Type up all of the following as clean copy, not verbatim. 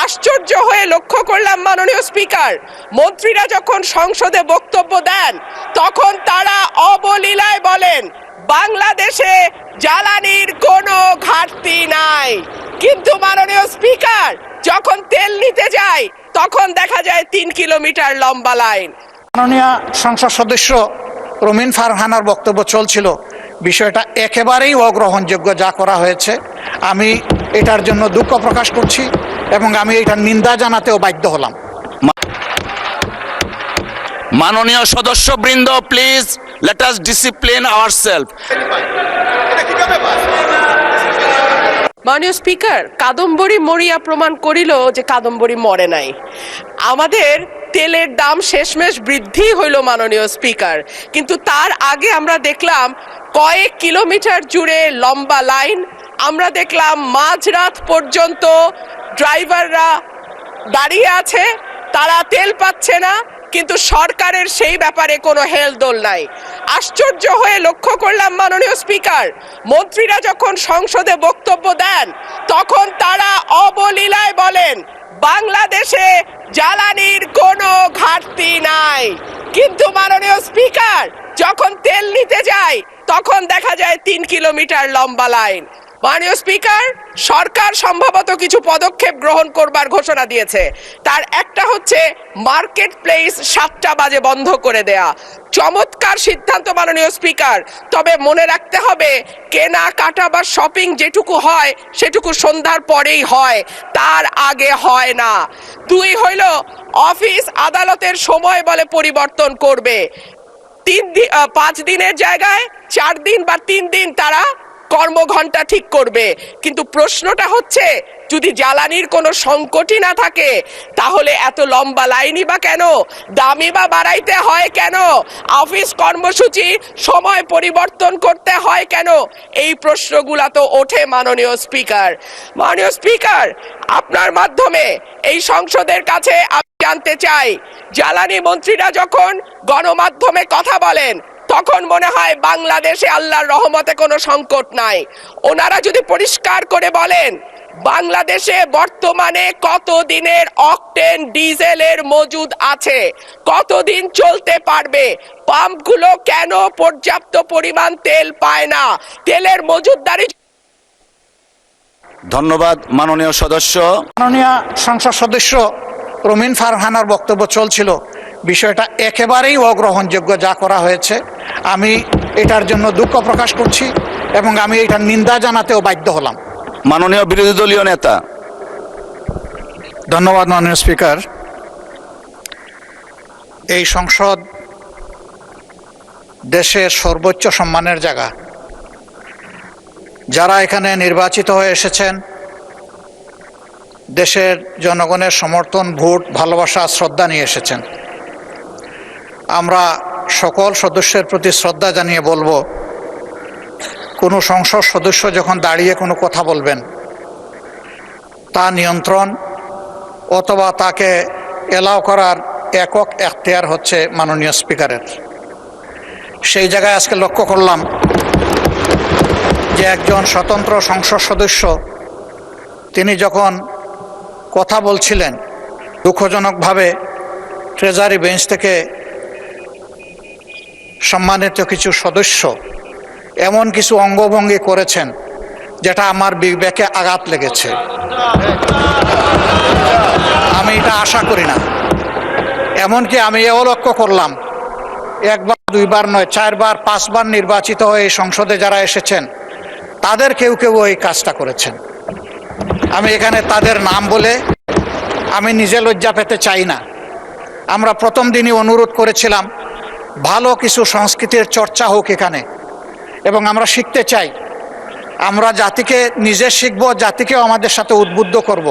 আশ্চর্য হয়ে লক্ষ্য করলাম মাননীয় স্পিকার, মন্ত্রীরা যখন সংসদে বক্তব্য দেন তখন তারা অবলীলায় বলেন বাংলাদেশে জ্বালানির কোনো ঘাটতি নাই, কিন্তু মাননীয় স্পিকার যখন তেল নিতে যায় তখন দেখা যায় 3 কিলোমিটার লম্বা লাইন। মাননীয় সংসদ সদস্য রুমিন ফারহানার বক্তব্য চলছিল, বিষয়টা একেবারেই অগ্রহণযোগ্য যা করা হয়েছে। আমি এটার জন্য দুঃখ প্রকাশ করছি এবং আমি এটার নিন্দা জানাতেও বাধ্য হলাম। মাননীয় সদস্যবৃন্দ, please let us discipline ourself. মাননীয় স্পিকার, কাদম্বরী মরিয়া প্রমাণ করিল যে কাদম্বরী মরে নাই। আমাদের তেলের দাম শেষমেশ বৃদ্ধি হইল মাননীয় স্পিকার, কিন্তু তার আগে আমরা দেখলাম কয়েক কিলোমিটার জুড়ে লম্বা লাইন। আমরা দেখলাম মাঝরাত পর্যন্ত ড্রাইভাররা দাঁড়িয়ে আছে, তারা তেল পাচ্ছে না, কিন্তু সরকারের সেই ব্যাপারে কোনো হেলদোল নাই। আশ্চর্য হয়ে লক্ষ্য করলাম মাননীয় স্পিকার, মন্ত্রীরা যখন সংসদে বক্তব্য দেন তখন তারা অবলীলায় বলেন বাংলাদেশে জ্বালানির কোনো ঘাটতি নাই, কিন্তু মাননীয় স্পিকার যখন তেল নিতে যায় তখন দেখা যায় 3 কিলোমিটার লম্বা লাইন। মাননীয় স্পিকার, সরকার সম্ভবত কিছু পদক্ষেপ গ্রহণ করবার ঘোষণা দিয়েছে। তার একটা হচ্ছে মার্কেট প্লেস 7টা বাজে বন্ধ করে দেয়া। চমৎকার সিদ্ধান্ত মাননীয় স্পিকার, তবে মনে রাখতে হবে কেনা কাটা বা শপিং যেটুকু হয় সেটুকু সন্ধ্যার পরেই হয়, তার আগে হয় না। 2 হইল অফিস আদালতের সময় বলে পরিবর্তন করবে। 5 দিনের জায়গায় 4 দিন বা 3 দিন তারা কর্মঘণ্টা ঠিক করবে, কিন্তু প্রশ্নটা হচ্ছে যদি জ্বালানির কোনো সংকটই না থাকে তাহলে এত লম্বা লাইনই বা কেন, দামই বা বাড়াইতে হয় কেন, অফিস কর্মসূচি সময় পরিবর্তন করতে হয় কেন? এই প্রশ্নগুলা তো ওঠে মাননীয় স্পিকার। মাননীয় স্পিকার, আপনার মাধ্যমে এই সংসদের কাছে আমি জানতে চাই, জ্বালানি মন্ত্রীরা যখন গণমাধ্যমে কথা বলেন তখন মনে হয় বাংলাদেশে আল্লাহর রহমতে কোনো সংকট নাই। ওনারা যদি পরিষ্কার করে বলেন বাংলাদেশে বর্তমানে কত দিনের অকটেন ডিজেলের মজুদ আছে, কতদিন চলতে পারবে, পাম্পগুলো কেন পর্যাপ্ত পরিমাণ তেল পায় না, তেলের মজুদদারি। ধন্যবাদ মাননীয় সদস্য। মাননীয় সংসদ সদস্য রুমিন ফারহানার বক্তব্য চলছিল, বিষয়টা একেবারেই অগ্রহণযোগ্য যা করা হয়েছে। আমি এটার জন্য দুঃখ প্রকাশ করছি এবং আমি এটার নিন্দা জানাতেও বাধ্য হলাম। মাননীয় বিরোধী দলীয় নেতা। ধন্যবাদ মাননীয় স্পিকার। এই সংসদ দেশের সর্বোচ্চ সম্মানের জায়গা। যারা এখানে নির্বাচিত হয়ে এসেছেন দেশের জনগণের সমর্থন, ভোট, ভালোবাসা, শ্রদ্ধা নিয়ে এসেছেন। আমরা সকল সদস্যের প্রতি শ্রদ্ধা জানিয়ে বলবো, কোনো সংসদ সদস্য যখন দাঁড়িয়ে কোনো কথা বলবেন তা নিয়ন্ত্রণ অথবা তাকে এলাও করার একক এখতিয়ার হচ্ছে মাননীয় স্পিকারের। সেই জায়গায় আজকে লক্ষ্য করলাম যে একজন স্বতন্ত্র সংসদ সদস্য তিনি যখন কথা বলছিলেন, দুঃখজনকভাবে ট্রেজারি বেঞ্চ থেকে সম্মানিত কিছু সদস্য এমন কিছু অঙ্গভঙ্গি করেছেন যেটা আমার বিবেকে আঘাত লেগেছে। আমি এটা আশা করি না। এমনকি আমি এও লক্ষ্য করলাম, 1 বার 2 বার নয়, 4 বার 5 বার নির্বাচিত হয়ে এই সংসদে যারা এসেছেন তাদের কেউ কেউ এই কাজটা করেছেন। আমি এখানে তাদের নাম বলে আমি নিজে লজ্জা পেতে চাই না। আমরা প্রথম দিনই অনুরোধ করেছিলাম ভালো কিছু সংস্কৃতির চর্চা হোক এখানে, এবং আমরা শিখতে চাই। আমরা জাতিকে নিজে শিখব, জাতিকেও আমাদের সাথে উদ্বুদ্ধ করব।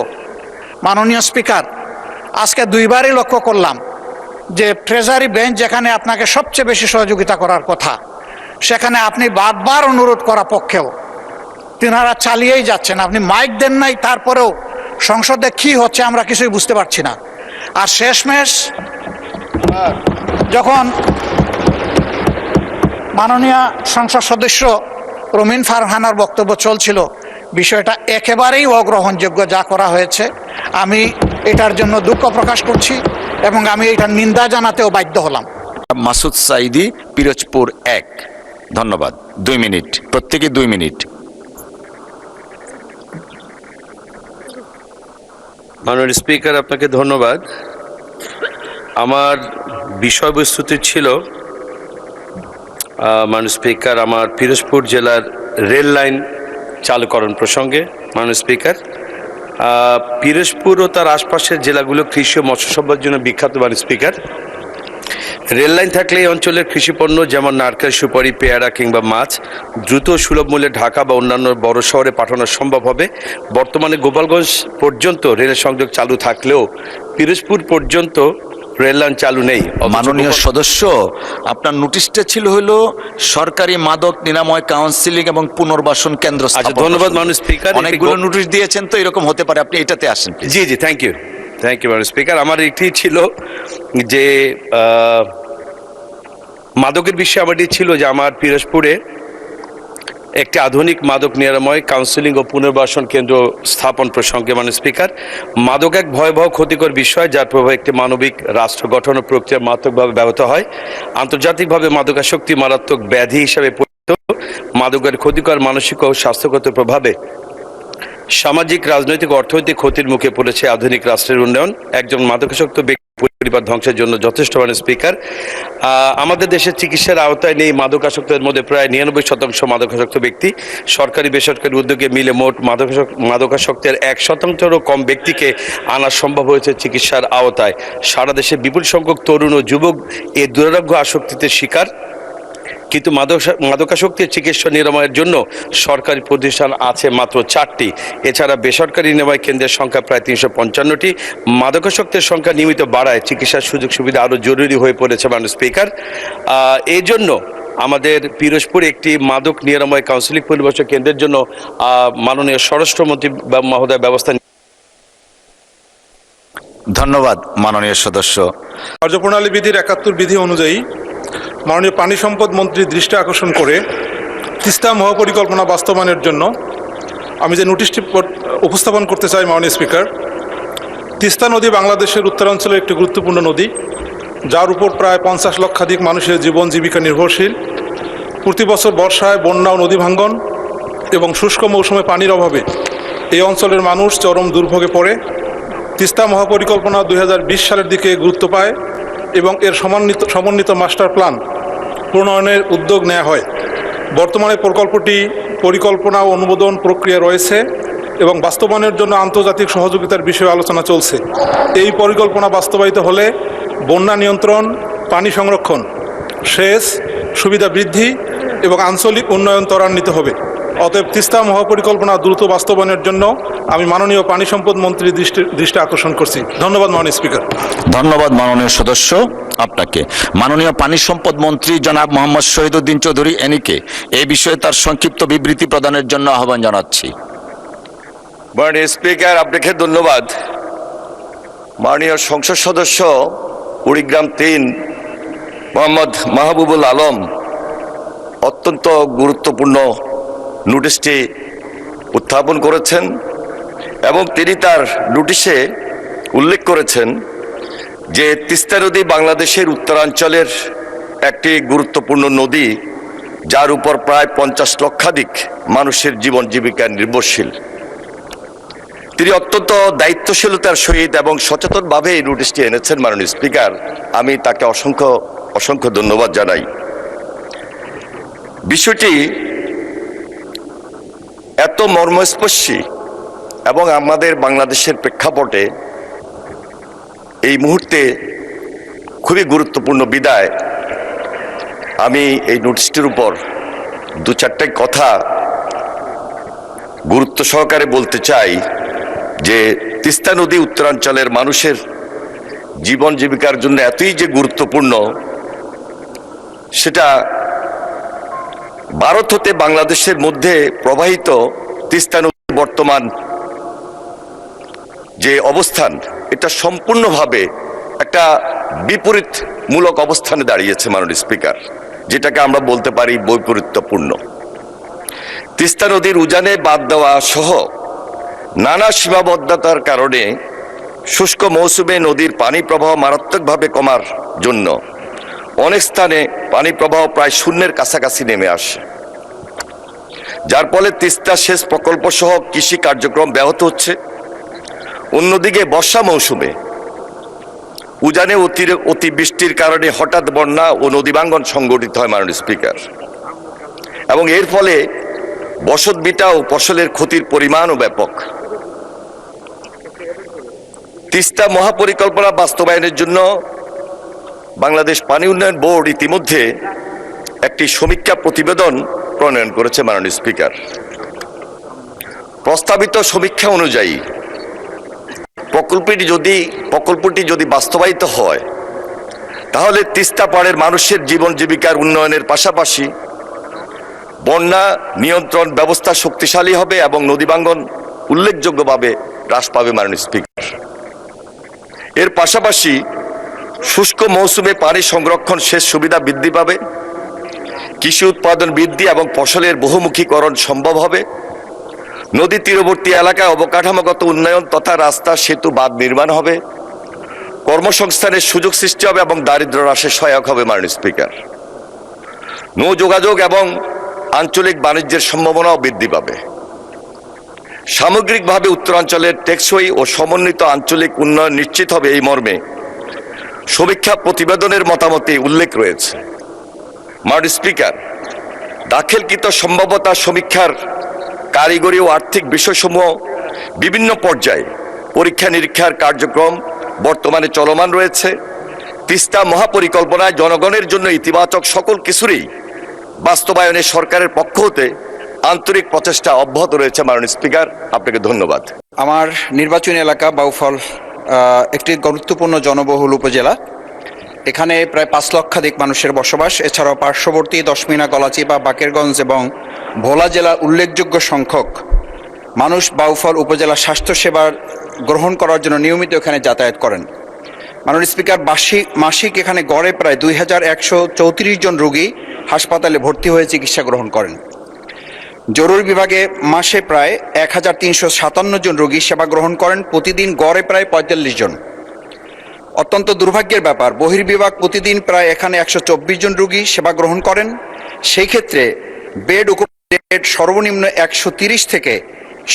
মাননীয় স্পিকার, আজকে 2 বারই লক্ষ্য করলাম যে ট্রেজারি বেঞ্চ যেখানে আপনাকে সবচেয়ে বেশি সহযোগিতা করার কথা, সেখানে আপনি বারবার অনুরোধ করা পক্ষেও তিনারা চালিয়েই যাচ্ছেন। আপনি মাইক দেন নাই, তারপরেও সংসদে কি হচ্ছে আমরা কিছুই বুঝতে পারছি না। আর শেষমেশ যখন মাননীয় সংসদ সদস্য রুমিন ফারহানার বক্তব্য চলছিল, বিষয়টা একেবারেই অগ্রহণযোগ্য যা করা হয়েছে। আমি এটার জন্য দুঃখ প্রকাশ করছি এবং আমি এটার নিন্দা জানাতেও বাধ্য হলাম। মাসুদ সাইদি, পিরোজপুর 1। ধন্যবাদ। 2 মিনিট, প্রত্যেকে 2 মিনিট। মাননীয় স্পিকার, আপনাকে ধন্যবাদ। আমার বিষয়বস্তুটি ছিল মাননীয় স্পিকার, আমার পিরোজপুর জেলার রেল লাইন চালুকরণ প্রসঙ্গে। মাননীয় স্পিকার, পিরোজপুর ও তার আশপাশের জেলাগুলো কৃষি ও মৎস্য সম্পদের জন্য বিখ্যাত। মাননীয় স্পিকার, রেল লাইন থাকলে এই অঞ্চলের কৃষিপণ্য যেমন নারকেল, সুপারি, পেয়ারা কিংবা মাছ দ্রুত ও সুলভ মূল্যে ঢাকা বা অন্যান্য বড় শহরে পাঠানো সম্ভব হবে। বর্তমানে গোপালগঞ্জ পর্যন্ত রেল সংযোগ চালু থাকলেও পিরোজপুর পর্যন্ত রেল লাইন চালু নেই। মাননীয় সদস্য, আপনার নোটিশটা ছিল হলো সরকারি মাদক নিরাময় কাউন্সিলিং এবং পুনর্বাসন কেন্দ্র। আচ্ছা, ধন্যবাদ মাননীয় স্পিকার। অনেকগুলো নোটিশ দিয়েছেন তো, এরকম হতে পারে, আপনি এটাতে আসেন। জি জি, থ্যাংক ইউ মাননীয় স্পিকার। আমার এটি ছিল যে মাদকের বিষয়ে আমার এটি ছিল যে আমার পিরোজপুরে একটি আধুনিক মাদক নিরাময় কাউন্সিলিং ও পুনর্বাসন কেন্দ্র স্থাপন প্রসঙ্গে। মাননীয় স্পিকার, মাদক এক ভয়াবহ ক্ষতিকর বিষয় যার প্রভাব একটি মানবিক রাষ্ট্র গঠন ও প্রক্রিয়া মারাত্মকভাবে ব্যাহত হয়। আন্তর্জাতিকভাবে মাদকাসক্তি মারাত্মক ব্যাধি হিসাবে পরিচিত। মাদকের ক্ষতিকর মানসিক ও স্বাস্থ্যগত প্রভাবে সামাজিক, রাজনৈতিক, অর্থনৈতিক ক্ষতির মুখে পড়েছে আধুনিক রাষ্ট্রের উন্নয়ন। একজন মাদকাসক্ত ব্যক্তি পরিবার ধ্বংসের জন্য যথেষ্ট। মাননীয় স্পিকার, আমাদের দেশের চিকিৎসার আওতায় নেই মাদকাসক্তের মধ্যে প্রায় 99% মাদকাসক্ত ব্যক্তি। সরকারি বেসরকারি উদ্যোগে মিলে মোট মাদকাসক্তের 1%-এরও কম ব্যক্তিকে আনা সম্ভব হয়েছে চিকিৎসার আওতায়। সারা দেশে বিপুল সংখ্যক তরুণ ও যুবক এই দুরারোগ্য আসক্তিতে শিকার। কিন্তু মাদকাসক্তির চিকিৎসা নিরাময়ের জন্য সরকারি প্রতিষ্ঠান আছে মাত্র 4টি। এছাড়া বেসরকারি নিরাময় কেন্দ্রের সংখ্যা প্রায় 355টি। মাদকাসক্তের সংখ্যা নিয়মিত বাড়ায় চিকিৎসার সুযোগ সুবিধা আরও জরুরি হয়ে পড়েছে। মাননীয় স্পিকার, এই জন্য আমাদের পিরোজপুরে একটি মাদক নিরাময় কাউন্সিলিং পুনর্বাসন কেন্দ্রের জন্য মাননীয় স্বরাষ্ট্রমন্ত্রী মহোদয় ব্যবস্থা। ধন্যবাদ মাননীয় সদস্য। কার্যপ্রণালী বিধির 71 বিধি অনুযায়ী মাননীয় পানি সম্পদ মন্ত্রীর দৃষ্টি আকর্ষণ করে তিস্তা মহাপরিকল্পনা বাস্তবায়নের জন্য আমি যে নোটিশটি উপস্থাপন করতে চাই। মাননীয় স্পিকার, তিস্তা নদী বাংলাদেশের উত্তরাঞ্চলের একটি গুরুত্বপূর্ণ নদী, যার উপর প্রায় 50 লক্ষাধিক মানুষের জীবন জীবিকা নির্ভরশীল। প্রতি বছর বর্ষায় বন্যা ও নদী ভাঙ্গন এবং শুষ্ক মৌসুমে পানির অভাবে এই অঞ্চলের মানুষ চরম দুর্ভোগে পড়ে। তিস্তা মহাপরিকল্পনা 2020 সালের দিকে গুরুত্ব পায় এবং এর সমন্বিত মাস্টার প্ল্যান প্রণয়নের উদ্যোগ নেওয়া হয়। বর্তমানে প্রকল্পটি পরিকল্পনা ও অনুমোদন প্রক্রিয়া রয়েছে এবং বাস্তবায়নের জন্য আন্তর্জাতিক সহযোগিতার বিষয়ে আলোচনা চলছে। এই পরিকল্পনা বাস্তবায়িত হলে বন্যা নিয়ন্ত্রণ, পানি সংরক্ষণ, সেচ সুবিধা বৃদ্ধি এবং আঞ্চলিক উন্নয়ন ত্বরান্বিত হবে। অতএব তিস্তা মহাপরিকল্পনা দ্রুত বাস্তবায়নের জন্য আমি মাননীয় পানি সম্পদ মন্ত্রীর দৃষ্টি আকর্ষণ করছি। ধন্যবাদ মাননীয় স্পিকার। ধন্যবাদ মাননীয় সদস্য আপনাকে। মাননীয় পানি সম্পদ মন্ত্রী জনাব মোহাম্মদ শহীদুদ্দিন চৌধুরী এনিকে এই বিষয়ে তার সংক্ষিপ্ত বিবৃতি প্রদানের জন্য আহ্বান জানাচ্ছি। মাননীয় স্পিকার, আপনাকে ধন্যবাদ। মাননীয় সংসদ সদস্য কুড়িগ্রাম 3 মোহাম্মদ মাহবুবুল আলম অত্যন্ত গুরুত্বপূর্ণ নোটিশটি উত্থাপন করেছেন এবং তিনি তার নোটিশে উল্লেখ করেছেন যে তিস্তা নদী বাংলাদেশের উত্তরাঞ্চলের একটি গুরুত্বপূর্ণ নদী, যার উপর প্রায় 50 লক্ষাধিক মানুষের জীবন জীবিকা নির্ভরশীল। তিনি অত্যন্ত দায়িত্বশীলতার সহিত এবং সচেতনভাবে এই নোটিশটি এনেছেন। মাননীয় স্পিকার, আমি তাকে অসংখ্য অসংখ্য ধন্যবাদ জানাই। বিষয়টি এত মর্মস্পর্শী এবং আমাদের বাংলাদেশের প্রেক্ষাপটে এই মুহূর্তে খুবই গুরুত্বপূর্ণ বিধায় আমি এই নোটিশটির উপর 2-4টা কথা গুরুত্ব সহকারে বলতে চাই। যে তিস্তা নদী উত্তরাঞ্চলের মানুষের জীবন জীবিকার জন্য এতই যে গুরুত্বপূর্ণ, সেটা ভারত হতে বাংলাদেশের মধ্যে প্রবাহিত তিস্তা নদীর বর্তমান যে অবস্থান, এটা সম্পূর্ণভাবে একটা বিপরীতমূলক অবস্থানে দাঁড়িয়েছে মাননীয় স্পিকার, যেটাকে আমরা বলতে পারি বৈপরীত্যপূর্ণ। তিস্তা নদীর উজানে বাঁধ দেওয়া সহ নানা সীমাবদ্ধতার কারণে শুষ্ক মৌসুমে নদীর পানি প্রবাহ মারাত্মকভাবে কমার জন্য অনেক স্থানে পানি প্রবাহ প্রায় শূন্যের কাছাকাছি নেমে আসে, যার ফলে তিস্তা সেচ প্রকল্প সহ কৃষি কার্যক্রম ব্যাহত হচ্ছে। অন্যদিকে বর্ষা মৌসুমে উজানে অতিবৃষ্টির কারণে হঠাৎ বন্যা ও নদীভাঙ্গন সংঘটিত হয় মাননীয় স্পিকার, এবং এর ফলে বসতভিটা ও ফসলের ক্ষতির পরিমাণও ব্যাপক। তিস্তা মহাপরিকল্পনা বাস্তবায়নের জন্য বাংলাদেশ পানি উন্নয়ন বোর্ড ইতিমধ্যে একটি সমীক্ষা প্রতিবেদন প্রণয়ন করেছে মাননীয় স্পিকার। প্রস্তাবিত সমীক্ষা অনুযায়ী প্রকল্পটি যদি বাস্তবায়িত হয়, তাহলে তিস্তা পাড়ের মানুষের জীবন জীবিকার উন্নয়নের পাশাপাশি বন্যা নিয়ন্ত্রণ ব্যবস্থা শক্তিশালী হবে এবং নদীভাঙ্গন উল্লেখযোগ্যভাবে হ্রাস পাবে মাননীয় স্পিকার। এর পাশাপাশি শুষ্ক মৌসুমে পানি সংরক্ষণ সেচ সুবিধা বৃদ্ধি পাবে, কৃষি উৎপাদন বৃদ্ধি এবং ফসলের বহুমুখীকরণ সম্ভব হবে, নদী তীরবর্তী এলাকায় অবকাঠামোগত উন্নয়ন তথা রাস্তা, সেতু, বাঁধ নির্মাণ হবে, কর্মসংস্থানের সুযোগ সৃষ্টি হবে এবং দারিদ্র্য হ্রাসে সহায়ক হবে মাননীয় স্পিকার। নৌ যোগাযোগ এবং আঞ্চলিক বাণিজ্যের সম্ভাবনাও বৃদ্ধি পাবে। সামগ্রিকভাবে উত্তরাঞ্চলের টেকসই ও সমন্বিত আঞ্চলিক উন্নয়ন নিশ্চিত হবে, এই মর্মে সমীক্ষা প্রতিবেদনের মতামতে উল্লেখ রয়েছে। মাননীয় স্পিকার, দাখিলকৃত সম্ভাব্যতা সমীক্ষার কারিগরি ও আর্থিক বিষয়সমূহ বিভিন্ন পর্যায়ে পরীক্ষা নিরীক্ষার কার্যক্রম বর্তমানে চলমান রয়েছে। তিস্তা মহাপরিকল্পনায় জনগণের জন্য ইতিবাচক সকল কিছুরই বাস্তবায়নে সরকারের পক্ষ হতে আন্তরিক প্রচেষ্টা অব্যাহত রয়েছে। মাননীয় স্পিকার, আপনাকে ধন্যবাদ। আমার নির্বাচনী এলাকা বাউফল একটি গুরুত্বপূর্ণ জনবহুল উপজেলা। এখানে প্রায় 5 লক্ষাধিক মানুষের বসবাস। এছাড়াও পার্শ্ববর্তী দশমিনা, গলাচিপা, বাকেরগঞ্জ এবং ভোলা জেলার উল্লেখযোগ্য সংখ্যক মানুষ বাউফল উপজেলা স্বাস্থ্যসেবার গ্রহণ করার জন্য নিয়মিত এখানে যাতায়াত করেন। মাননীয় স্পিকার, মাসিক এখানে গড়ে প্রায় 2134 জন রোগী হাসপাতালে ভর্তি হয়ে চিকিৎসা গ্রহণ করেন। জরুরি বিভাগে মাসে প্রায় 1357 জন রোগী সেবা গ্রহণ করেন, প্রতিদিন গড়ে প্রায় 45 জন। অত্যন্ত দুর্ভাগ্যের ব্যাপার, বহির্বিভাগ প্রতিদিন প্রায় এখানে 124 জন রোগী সেবা গ্রহণ করেন। সেই ক্ষেত্রে বেড সর্বনিম্ন 130 থেকে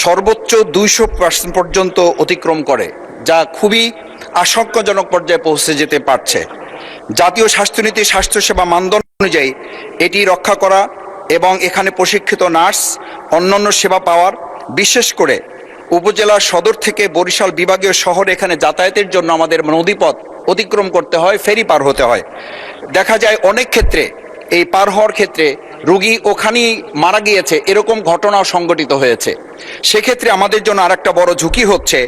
সর্বোচ্চ 200% পর্যন্ত অতিক্রম করে, যা খুবই আশঙ্কাজনক পর্যায়ে পৌঁছে যেতে পারছে। জাতীয় স্বাস্থ্যনীতি স্বাস্থ্যসেবা মানদণ্ড অনুযায়ী এটি রক্ষা করা এবং এখানে প্রশিক্ষিত নার্স, অন্যান্য সেবা পাওয়ার, বিশেষ করে উপজেলা সদর থেকে বরিশাল বিভাগীয় শহরে এখানে যাতায়াতের জন্য আমাদের নদীপথ অতিক্রম করতে হয়, ফেরি পার হতে হয়। দেখা যায় অনেক ক্ষেত্রে এই পার হওয়ার ক্ষেত্রে রোগী ওখানেই মারা গিয়েছে, এরকম ঘটনাও সংঘটিত হয়েছে। সেক্ষেত্রে আমাদের জন্য আরেকটা বড় ঝুঁকি হচ্ছে,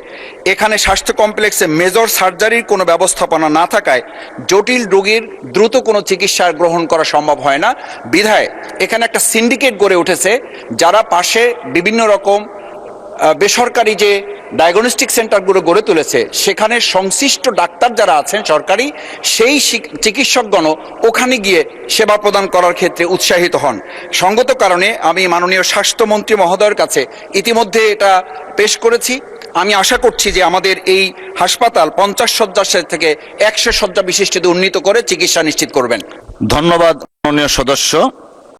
এখানে স্বাস্থ্য কমপ্লেক্সে মেজর সার্জারির কোনো ব্যবস্থাপনা না থাকায় জটিল রোগীর দ্রুত কোনো চিকিৎসা গ্রহণ করা সম্ভব হয় না। বিধায় এখানে একটা সিন্ডিকেট গড়ে উঠেছে, যারা পাশে বিভিন্ন রকম বেসরকারি যে ডায়াগনস্টিক সেন্টারগুলো গড়ে তুলেছে, সেখানে সংশ্লিষ্ট ডাক্তার যারা আছেন সরকারি, সেই চিকিৎসকগণও ওখানে গিয়ে সেবা প্রদান করার ক্ষেত্রে উৎসাহিত হন। সঙ্গত কারণে আমি মাননীয় স্বাস্থ্যমন্ত্রী মহোদয়ের কাছে ইতিমধ্যে এটা পেশ করেছি। আমি আশা করছি যে আমাদের এই হাসপাতাল 50 শয্যা থেকে 100 শয্যা বিশিষ্ট উন্নীত করে চিকিৎসা নিশ্চিত করবেন। ধন্যবাদ মাননীয় সদস্য।